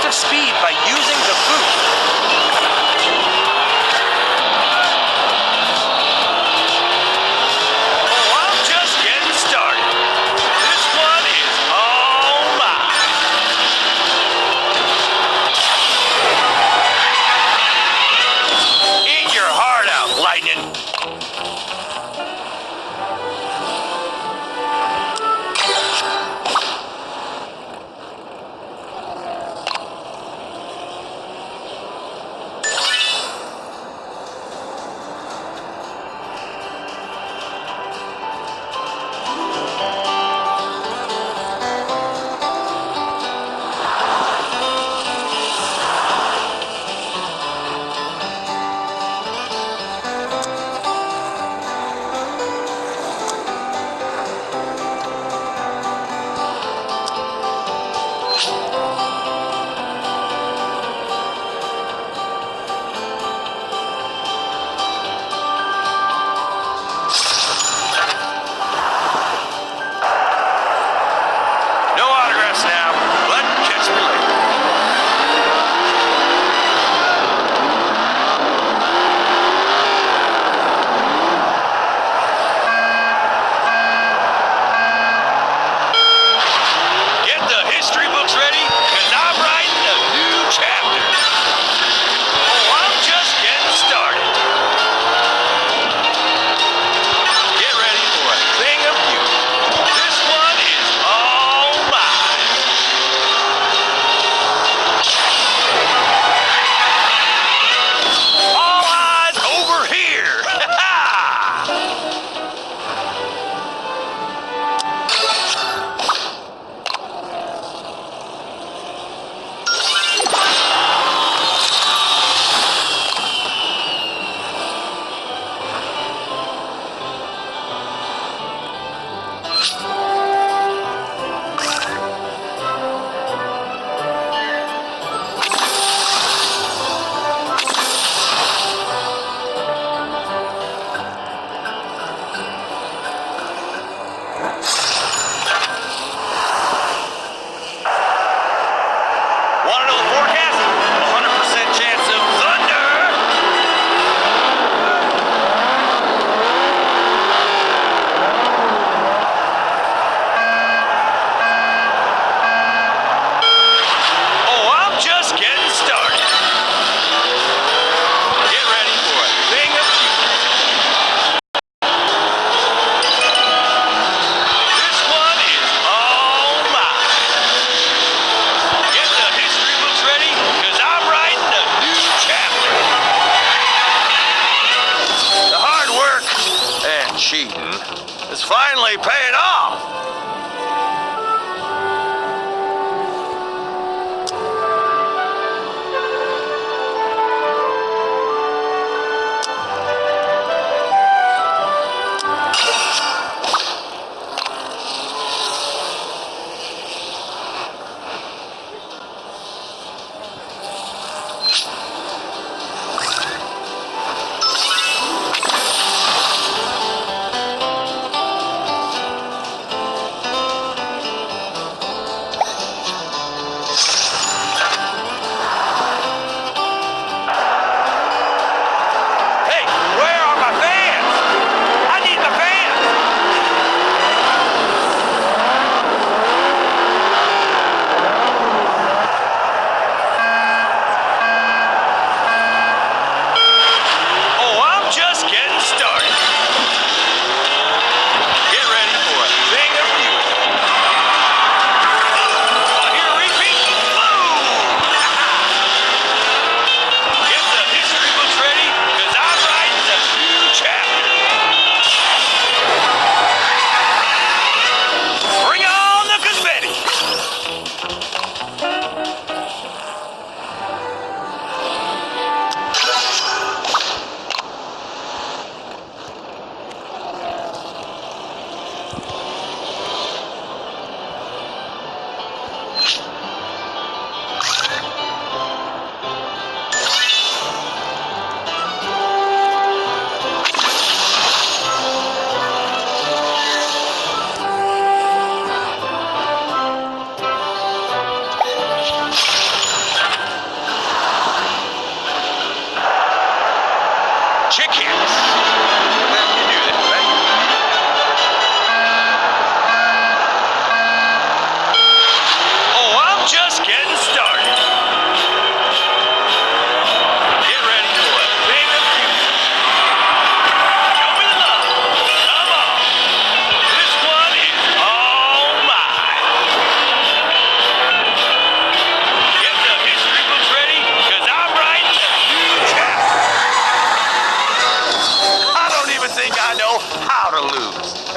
impressive speed by using the boot. Oh, I'm just getting started. This one is all mine. Eat your heart out, Lightning. No autographs now, but catch me later. Get the history books ready, because I'm writing a new chapter. Oh, I'm just getting started. Get ready for a thing of beauty. This one is all mine. All eyes over here. Want to know the forecast? 100% chance of thunder. Oh, I'm just getting started. Get ready for a thing of beauty. This one is all mine. Get the history books ready, because No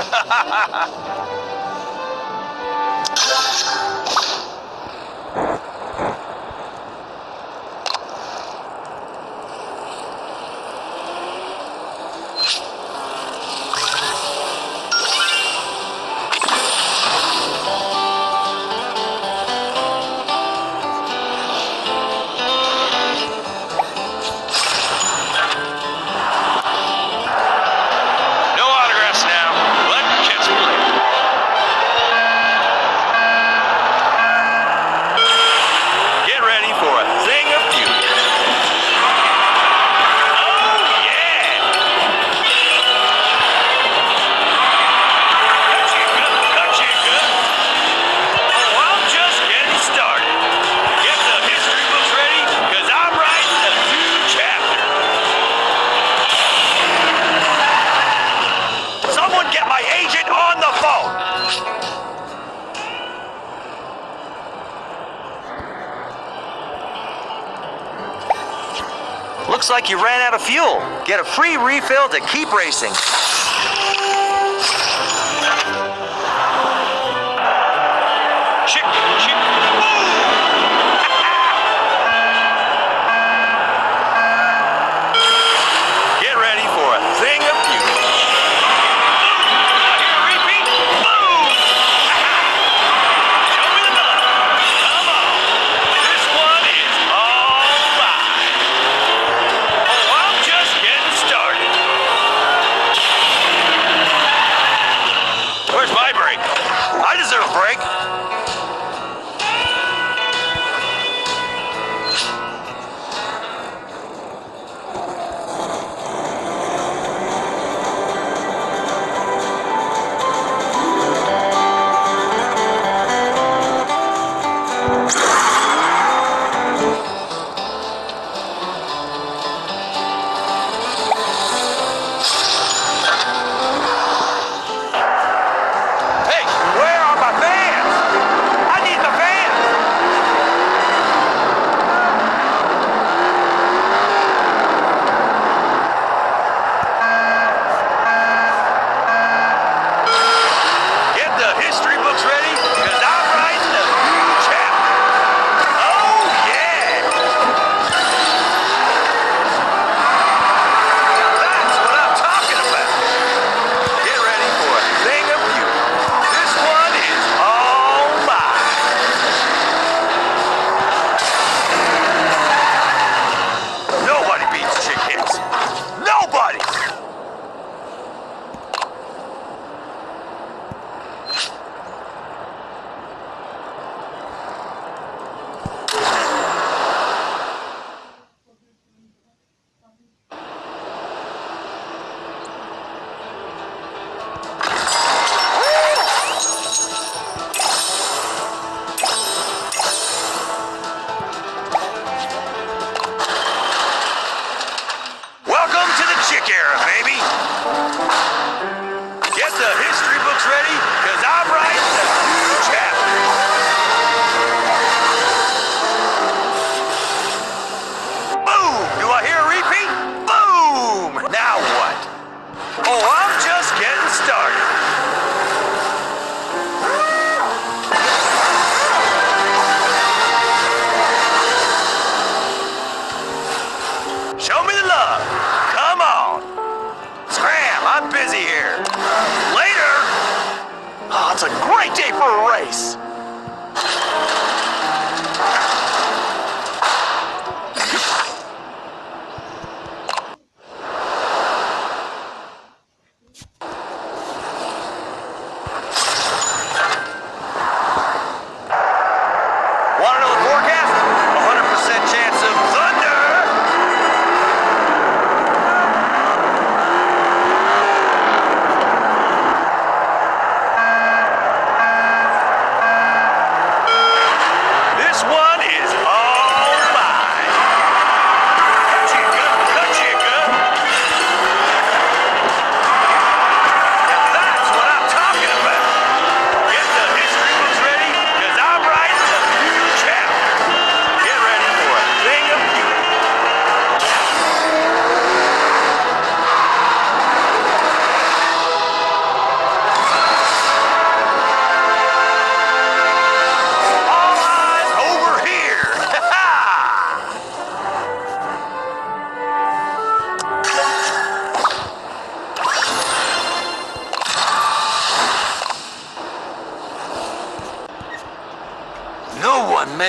autographs now, but catch play. Get ready for a thing of beauty. Oh, yeah! Kachika. Oh, I'm just getting started. Get the history books ready, because I'm writing a new chapter. Someone get my agent on the phone! Looks like you ran out of fuel. Get a free refill to keep racing. Chick, boom! Get ready for a thing of beauty. I hear a repeat. Boom! Show me the money. Come on. This one is all mine. Oh, I'm just getting started. Where's my break? I deserve a break.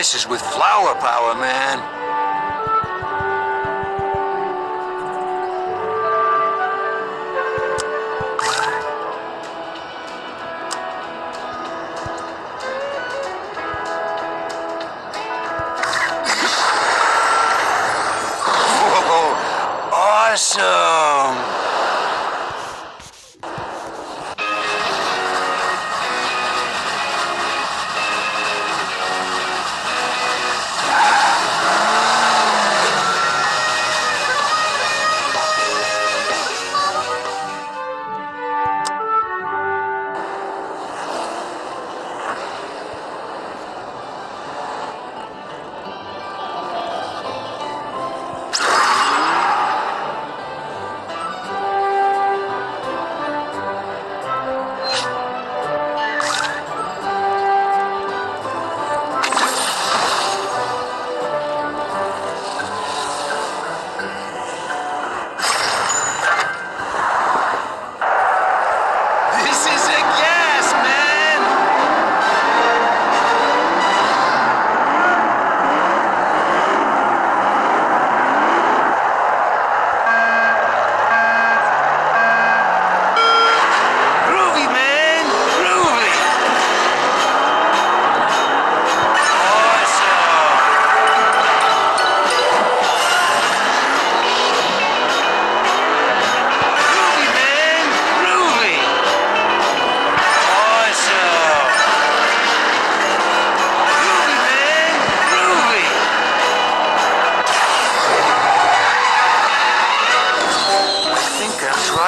messes with flower power, man. Whoa, awesome!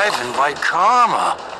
Driving by karma.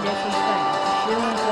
dessas daí.